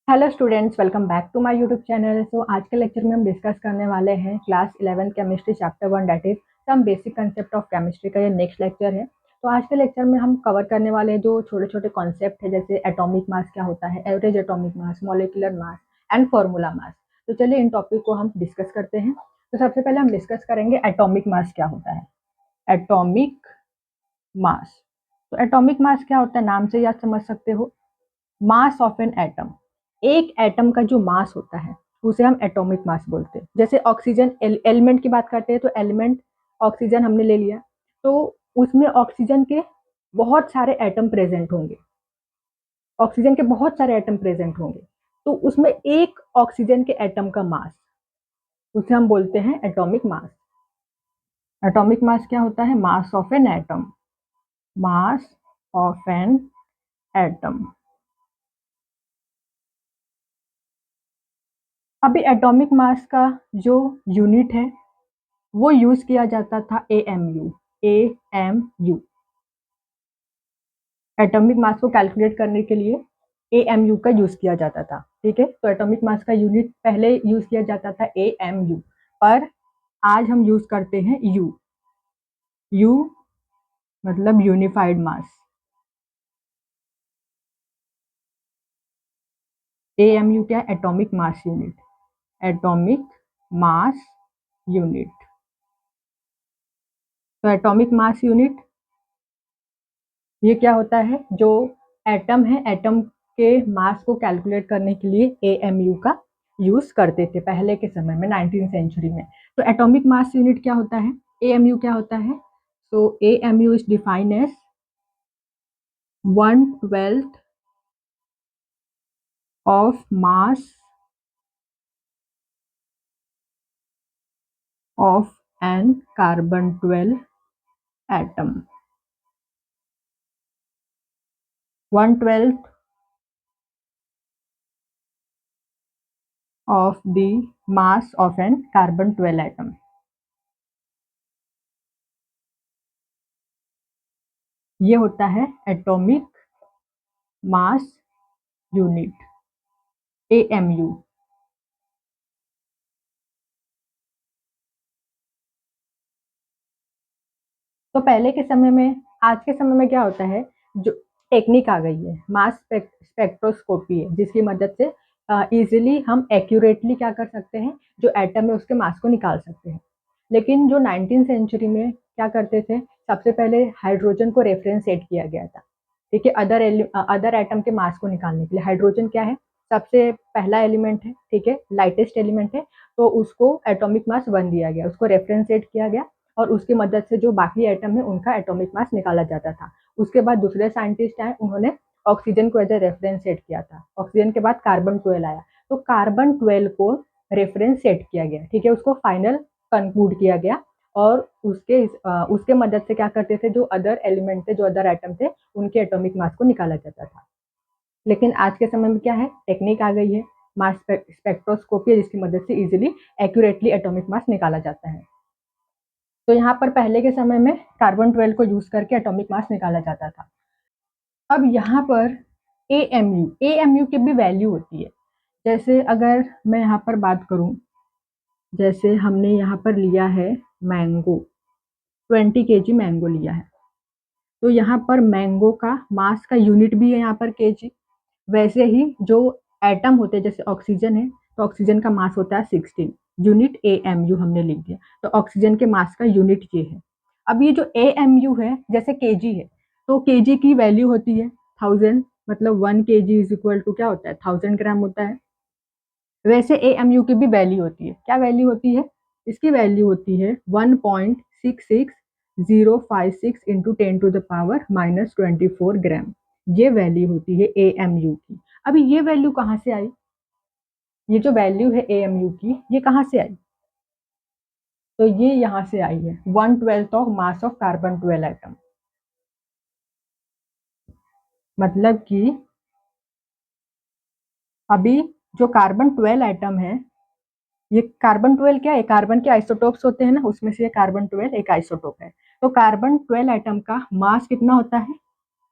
Hello students, welcome back to my YouTube channel. आज के lecture में हम डिस्कस करने वाले हैं class 11 chemistry chapter 1 that is some basic concept of chemistry का ये नेक्स्ट लेक्चर है। तो आज के लेक्चर में हम कवर करने वाले हैं जो छोटे छोटे कॉन्सेप्ट है, जैसे एटॉमिक मास क्या होता है, average atomic mass, molecular mass and formula mass. तो चलिए इन टॉपिक को हम डिस्कस करते हैं। तो सबसे पहले हम डिस्कस करेंगे एटॉमिक मास क्या होता है। एटॉमिक मास, तो एटॉमिक मास क्या होता है, नाम से ही आप समझ सकते हो। मास ऑफ एन एटम, एक एटम का जो मास होता है उसे हम एटॉमिक मास बोलते हैं। जैसे ऑक्सीजन एलिमेंट की बात करते हैं, तो एलिमेंट ऑक्सीजन हमने ले लिया, तो उसमें ऑक्सीजन के बहुत सारे एटम प्रेजेंट होंगे। ऑक्सीजन के बहुत सारे एटम प्रेजेंट होंगे, तो उसमें एक ऑक्सीजन के एटम का मास, उसे हम बोलते हैं एटॉमिक मास। एटॉमिक मास क्या होता है, मास of an atom, mass of an atom. अभी एटॉमिक मास का जो यूनिट है वो यूज किया जाता था एएमयू। एएमयू, एटॉमिक मास को कैलकुलेट करने के लिए एएमयू का यूज किया जाता था। ठीक है, तो एटॉमिक मास का यूनिट पहले यूज किया जाता था एएमयू, पर आज हम यूज करते हैं यू। यू मतलब यूनिफाइड मास। एएमयू क्या है, atomic mass unit. Atomic mass unit, तो एटॉमिक मास यूनिट ये क्या होता है, जो एटम है, एटम के मास को कैलकुलेट करने के लिए एएमयू का यूज करते थे पहले के समय में, 19th सेंचुरी में। तो एटॉमिक मास यूनिट क्या होता है, एएमयू क्या होता है। So AMU is defined as 1/12 of mass of an carbon 12 atom. 1/12 of the mass of an carbon 12 atom। ये होता है एटॉमिक मास यूनिट, एएमयू। तो पहले के समय में, आज के समय में क्या होता है, जो टेक्निक आ गई है, मास स्पेक्ट्रोस्कोपी है, जिसकी मदद से इजीली हम एक्यूरेटली क्या कर सकते हैं, जो एटम है उसके मास को निकाल सकते हैं। लेकिन जो 19th सेंचुरी में क्या करते थे, सबसे पहले हाइड्रोजन को रेफरेंस सेट किया गया था। ठीक है, अदर एटम के मास को निकालने के लिए। हाइड्रोजन क्या है, सबसे पहला एलिमेंट है, ठीक है, लाइटेस्ट एलिमेंट है, तो उसको एटॉमिक मास 1 दिया गया, उसको रेफरेंस सेट किया गया, और उसकी मदद से जो बाकी एटम है उनका एटॉमिक मास निकाला जाता था। उसके बाद दूसरे साइंटिस्ट आए, उन्होंने ऑक्सीजन को एज ए रेफरेंस सेट किया था। ऑक्सीजन के बाद कार्बन 12 आया, तो कार्बन 12 को रेफरेंस सेट किया गया, ठीक है, उसको फाइनल कंक्लूड किया गया, और उसके मदद से क्या करते थे, जो अदर एलिमेंट थे, जो अदर एटम थे, उनके एटॉमिक मास को निकाला जाता था। लेकिन आज के समय में क्या है, टेक्निक आ गई है, मास स्पेक्ट्रोस्कोपी, जिसकी मदद से इजिली एक्यूरेटली एटॉमिक मास निकाला जाता है। तो यहाँ पर पहले के समय में कार्बन 12 को यूज करके एटॉमिक मास निकाला जाता था। अब यहाँ पर एएमयू की भी वैल्यू होती है। जैसे अगर मैं यहाँ पर बात करूँ, जैसे हमने यहाँ पर लिया है मैंगो, 20 kg मैंगो लिया है, तो यहाँ पर मैंगो का मास का यूनिट भी है यहाँ पर केजी। वैसे ही जो एटम होते हैं, जैसे ऑक्सीजन है, तो ऑक्सीजन का मास होता है 16, यूनिट एएमयू हमने लिख दिया, तो ऑक्सीजन के मास का यूनिट ये है। अब ये जो एएमयू है, जैसे केजी है, तो केजी की वैल्यू होती है 1000, मतलब 1 kg इज इक्वल टू क्या होता है, 1000 ग्राम होता है। वैसे एएमयू की भी वैल्यू होती है, क्या वैल्यू होती है, इसकी वैल्यू होती है 1.66056 इंटू 10⁻⁻24 ग्राम। ये वैल्यू होती है एएमयू की। अभी ये वैल्यू कहाँ से आई, ये जो वैल्यू है एएमयू की, ये कहाँ से आई, तो ये यहाँ से आई है, 1/12 of mass of carbon 12 atom. मतलब कि अभी जो कार्बन 12 एटम है, ये कार्बन 12 क्या है, कार्बन के आइसोटोप्स होते हैं ना, उसमें से ये कार्बन 12 एक आइसोटोप है। तो कार्बन 12 एटम का मास कितना होता है,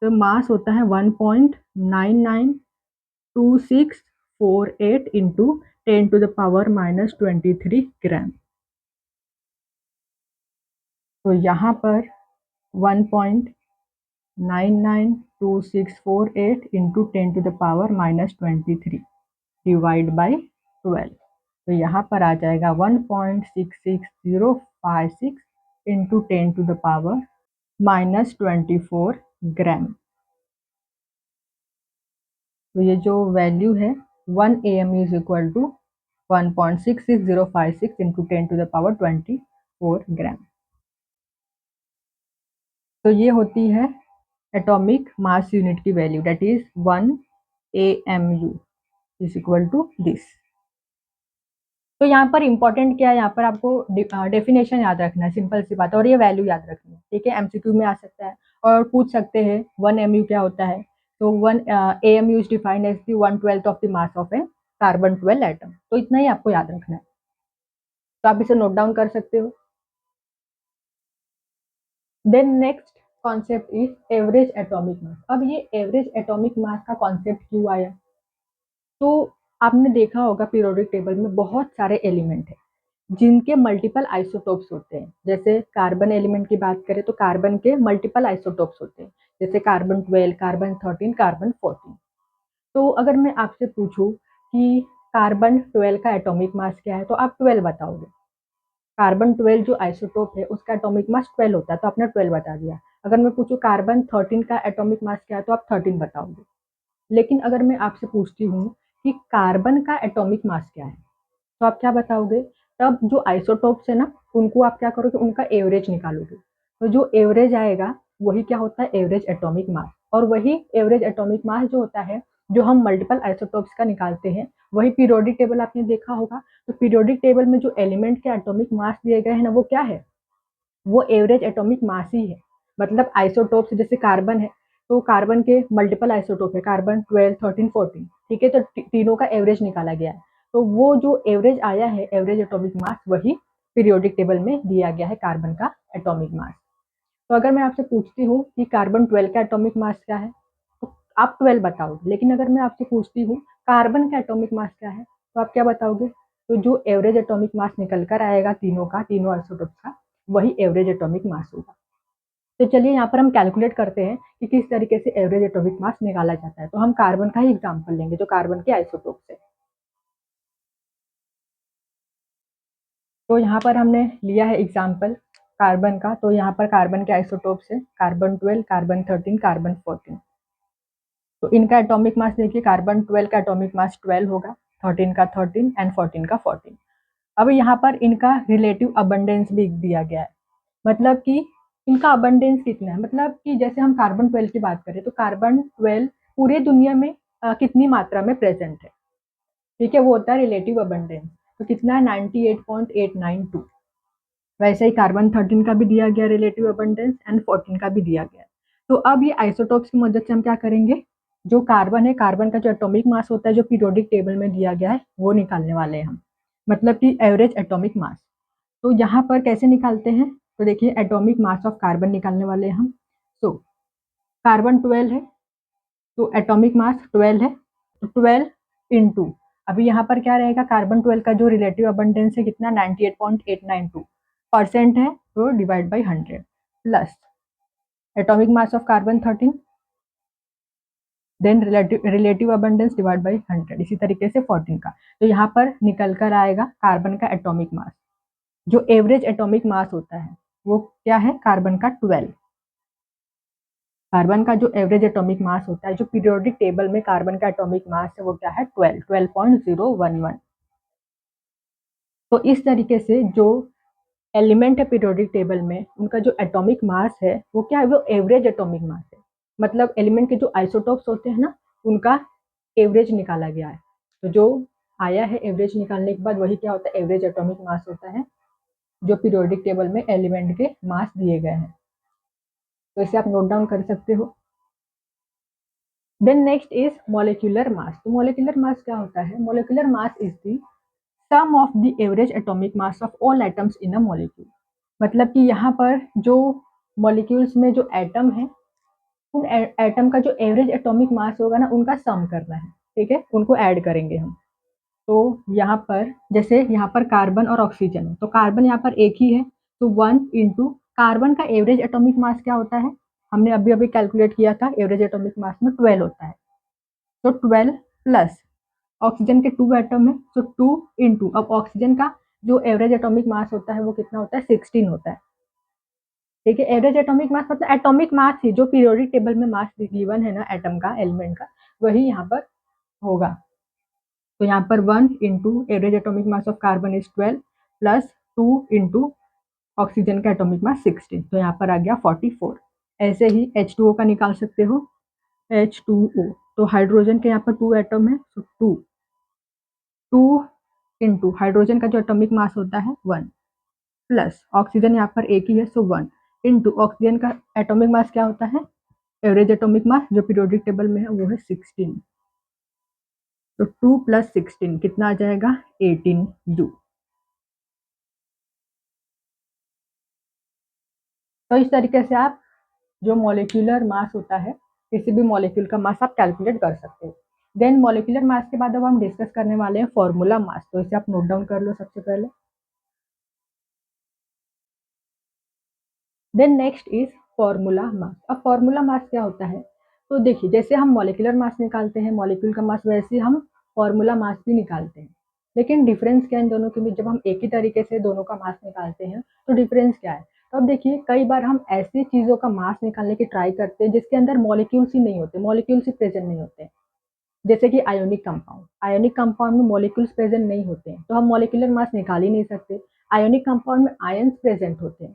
तो मास होता है 1.9926 648 इंटू 10⁻⁻23 ग्राम। तो यहाँ पर 1.992648 इंटू 10⁻⁻23 डिवाइड बाई 12। तो यहाँ पर आ जाएगा 1.66056 इंटू 10⁻⁻24 ग्राम। तो ये जो वैल्यू है 1 AMU is equal to 1.66056 into 10⁻24 gram. तो ये होती है एटॉमिक मास यूनिट की वैल्यू, that is 1 AMU is equal to this. तो यहाँ पर इंपॉर्टेंट क्या है, यहाँ पर आपको डेफिनेशन याद रखना है, सिंपल सी बात है, और ये वैल्यू याद रखनी है, ठीक है। MCQ में आ सकता है और पूछ सकते हैं 1 MU क्या होता है। तो 1 AMU is defined as the 1/12 of the mass of an carbon 12 atom. तो इतना ही आपको याद रखना है, तो आप इसे नोट डाउन कर सकते हो। Then next concept is average atomic mass. अब ये एवरेज एटॉमिक मास का कॉन्सेप्ट क्यों आया, तो आपने देखा होगा पीरियोडिक टेबल में बहुत सारे एलिमेंट है जिनके मल्टीपल आइसोटोप्स होते हैं। जैसे कार्बन एलिमेंट की बात करें तो कार्बन के मल्टीपल आइसोटोप्स होते हैं, जैसे कार्बन 12, कार्बन 13, कार्बन 14। तो अगर मैं आपसे पूछूं कि कार्बन 12 का एटॉमिक मास क्या है, तो आप 12 बताओगे। कार्बन 12 जो आइसोटोप है उसका एटॉमिक मास 12 होता है, तो आपने 12 बता दिया। अगर मैं पूछूं कार्बन 13 का एटॉमिक मास क्या है, तो आप 13 बताओगे। लेकिन अगर मैं आपसे पूछती हूँ कि कार्बन का एटॉमिक मास क्या है, तो आप क्या बताओगे। तब जो आइसोटोप्स है ना, उनको आप क्या करोगे, उनका एवरेज निकालोगे। तो जो एवरेज आएगा वही क्या होता है, एवरेज एटॉमिक मास। और वही एवरेज एटॉमिक मास जो होता है, जो हम मल्टीपल आइसोटोप्स का निकालते हैं, वही पीरियोडिक टेबल आपने देखा होगा। तो पीरियोडिक टेबल में जो एलिमेंट के एटॉमिक मास दिए गए हैं ना, वो क्या है, वो एवरेज एटॉमिक मास ही है। मतलब आइसोटोप्स जैसे कार्बन है, तो कार्बन के मल्टीपल आइसोटोप है, कार्बन 12, 13, 14, ठीक है। तो तीनों का एवरेज निकाला गया है। तो वो जो एवरेज आया है, एवरेज एटॉमिक मास, वही पीरियोडिक टेबल में दिया गया है कार्बन का एटॉमिक मास। तो अगर मैं आपसे पूछती हूँ कि कार्बन 12 का एटॉमिक मास क्या है, तो आप 12 बताओगे। लेकिन अगर मैं आपसे पूछती हूँ कार्बन का एटॉमिक मास क्या है, तो आप क्या बताओगे। तो जो एवरेज एटॉमिक मास निकल कर आएगा तीनों का, तीनों आइसोटोप्स का, वही एवरेज एटॉमिक मास होगा। तो चलिए यहाँ पर हम कैलकुलेट करते हैं कि किस तरीके से एवरेज एटॉमिक मास निकाला जाता है। तो हम कार्बन का ही एग्जांपल लेंगे, जो कार्बन के आइसोटोप्स है। तो यहाँ पर हमने लिया है एग्जाम्पल कार्बन का। तो यहाँ पर कार्बन के आइसोटोप्स है कार्बन 12, कार्बन 13, कार्बन 14। तो इनका एटॉमिक मास देखिए, कार्बन 12 का एटॉमिक मास 12 होगा, 13 का 13 एंड 14 का 14। अब यहाँ पर इनका रिलेटिव अबंडेंस भी दिया गया है। मतलब कि इनका अबंडेंस कितना है, मतलब कि जैसे हम कार्बन 12 की बात करें, तो कार्बन 12 पूरे दुनिया में कितनी मात्रा में प्रेजेंट है, ठीक है, वो होता है रिलेटिव अबंडेंस। तो कितना है, 98.892। वैसे ही कार्बन 13 का भी दिया गया रिलेटिव अबंडेंस, एंड 14 का भी दिया गया। तो अब ये आइसोटोप्स की मदद से हम क्या करेंगे, जो कार्बन है, कार्बन का जो एटॉमिक मास होता है, जो पीरियोडिक टेबल में दिया गया है, वो निकालने वाले हैं हम, मतलब कि एवरेज एटॉमिक मास। तो यहाँ पर कैसे निकालते हैं, तो देखिए एटॉमिक मास ऑफ कार्बन निकालने वाले हैं हम। तो कार्बन 12 है, तो एटॉमिक मास 12 है, तो 12 इंटू, अभी यहाँ पर क्या रहेगा, कार्बन 12 का जो रिलेटिव अबंडेंस है कितना, 98.892% है, तो divide by 100 plus atomic mass of carbon 13, then relative abundance divide by 100, इसी तरीके से 14 का। तो यहाँ पर निकल कर आएगा कार्बन का एटॉमिक मास। जो एवरेज एटॉमिक मास होता है वो क्या है, कार्बन का 12। कार्बन का जो एवरेज एटॉमिक मास होता है, जो पीरियोडिक टेबल में कार्बन का एटॉमिक मास है, वो क्या है, 12.011। तो इस तरीके से जो एलिमेंट है पीरियोडिक टेबल में, उनका जो एटॉमिक मास है वो क्या है, वो एवरेज एटॉमिक मास है। मतलब एलिमेंट के जो आइसोटोप्स होते हैं ना, उनका एवरेज निकाला गया है। तो जो आया है एवरेज निकालने के बाद, वही क्या होता है, एवरेज एटॉमिक मास होता है, जो पीरियोडिक टेबल में एलिमेंट के मास दिए गए हैं। तो इसे आप नोट डाउन कर सकते हो। Then next is molecular mass. तो मॉलिक्यूलर मास क्या होता है, molecular mass is the sum of the average atomic mass of all atoms in a molecule. मतलब कि यहाँ पर जो मॉलिक्यूल्स में जो एटम है, उन एटम का जो एवरेज एटॉमिक मास होगा ना, उनका सम करना है। ठीक है, उनको ऐड करेंगे हम। तो यहाँ पर जैसे यहाँ पर कार्बन और ऑक्सीजन है, तो कार्बन यहाँ पर एक ही है, तो 1 इंटू कार्बन का एवरेज एटॉमिक मास क्या होता है, हमने अभी अभी कैलकुलेट किया था, एवरेज एटॉमिक मास में 12 होता है, तो 12 प्लस ऑक्सीजन के 2 एटम है, तो 2 इंटू, अब ऑक्सीजन का जो एवरेज एटॉमिक मास होता है वो कितना होता है, 16 होता है। ठीक है, एवरेज एटॉमिक मास मतलब एटॉमिक मास ही जो पीरियोडिक टेबल में मास गिवन है ना एटम का, एलिमेंट का, वही यहाँ पर होगा। तो यहाँ पर 1 into average atomic mass of carbon is 12 plus 2 into oxygen का एटॉमिक मास 16, तो यहाँ पर आ गया 44। ऐसे ही H2O का निकाल सकते हो, H2O, तो हाइड्रोजन के यहाँ पर 2 एटम है, तो 2 इंटू हाइड्रोजन का जो एटॉमिक मास होता है 1 प्लस ऑक्सीजन यहाँ पर एक ही है, सो 1 इंटू ऑक्सीजन का एटॉमिक मास क्या होता है, एवरेज एटॉमिक मास जो पीरियोडिक टेबल में है वो है 16, तो 2 प्लस 16 कितना आ जाएगा, 18U। तो इस तरीके से आप जो मॉलिक्यूलर मास होता है, किसी भी मॉलिक्यूल का मास आप कैलकुलेट कर सकते हो। देन मॉलिक्यूलर मास के बाद अब हम डिस्कस करने वाले हैं फॉर्मूला मास, तो इसे आप नोट डाउन कर लो सबसे पहले। Then next is formula mass. अब फॉर्मूला मास क्या होता है, तो देखिए जैसे हम मॉलिक्यूलर मास निकालते हैं, मॉलिक्यूल का मास, वैसे हम फॉर्मूला मास भी निकालते हैं। लेकिन डिफरेंस क्या है इन दोनों के बीच, जब हम एक ही तरीके से दोनों का मास निकालते हैं तो डिफरेंस क्या है। तो अब देखिए कई बार हम ऐसी चीज़ों का मास निकालने की ट्राई करते हैं जिसके अंदर मॉलिक्यूल्स ही नहीं होते, मॉलिक्यूल्स ही प्रेजेंट नहीं होते, जैसे कि आयोनिक कंपाउंड, आयोनिक कंपाउंड में मॉलिक्यूल्स प्रेजेंट नहीं होते हैं, तो हम मॉलिक्यूलर मास निकाल ही नहीं सकते। आयोनिक कंपाउंड में आयंस प्रेजेंट होते हैं,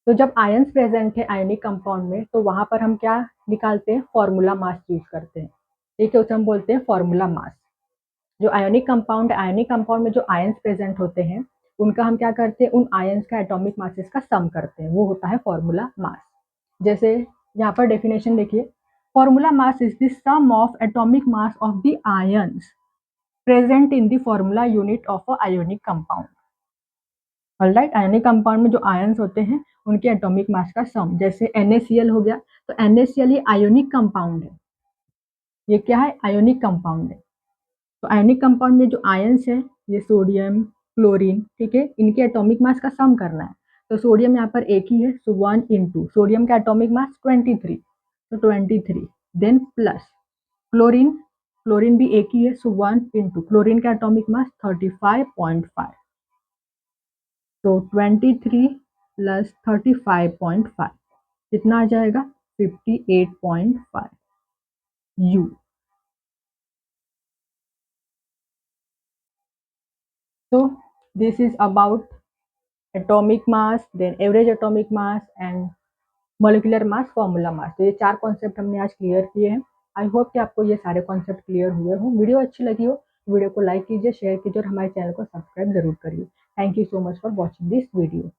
तो जब आयंस प्रेजेंट है आयोनिक कंपाउंड में, तो वहां पर हम क्या निकालते हैं, फॉर्मूला मास यूज करते हैं। ठीक है, उसे हम बोलते हैं फॉर्मूला मास। जो आयोनिक कंपाउंड है, आयोनिक कंपाउंड में जो आयंस प्रेजेंट होते हैं उनका हम क्या करते हैं, उन आयंस का एटॉमिक मासेस का सम करते हैं, वो होता है फॉर्मूला मास। जैसे यहाँ पर डेफिनेशन देखिए, formula mass is the sum of atomic mass of the ions present in the formula unit of a ionic compound. Alright, ionic compound में जो आयंस होते हैं उनके एटॉमिक मास का सम, जैसे NaCl हो गया, तो NaCl ये आयोनिक कंपाउंड है, ये क्या है, आयोनिक कंपाउंड है। तो आयोनिक कंपाउंड में जो आयंस है, ये सोडियम, क्लोरीन, ठीक है, इनके एटॉमिक मास का सम करना है। तो सोडियम यहाँ पर एक ही है, सो 1 इंटू सोडियम का एटॉमिक मास 23, तो 23, देन प्लस क्लोरीन, क्लोरीन भी एक ही है, सो 1 इंटू क्लोरीन का एटॉमिक मास 35.5, तो 23 प्लस 35.5 कितना आ जाएगा, 58.5 U। So this is about atomic mass, then average atomic mass and molecular mass, formula mass। तो ये 4 कॉन्सेप्ट हमने आज क्लियर किए हैं। आई होप कि आपको ये सारे कॉन्सेप्ट क्लियर हुए हो। वीडियो अच्छी लगी हो वीडियो को लाइक कीजिए, शेयर कीजिए और हमारे चैनल को सब्सक्राइब जरूर करिए। Thank you so much for watching this video.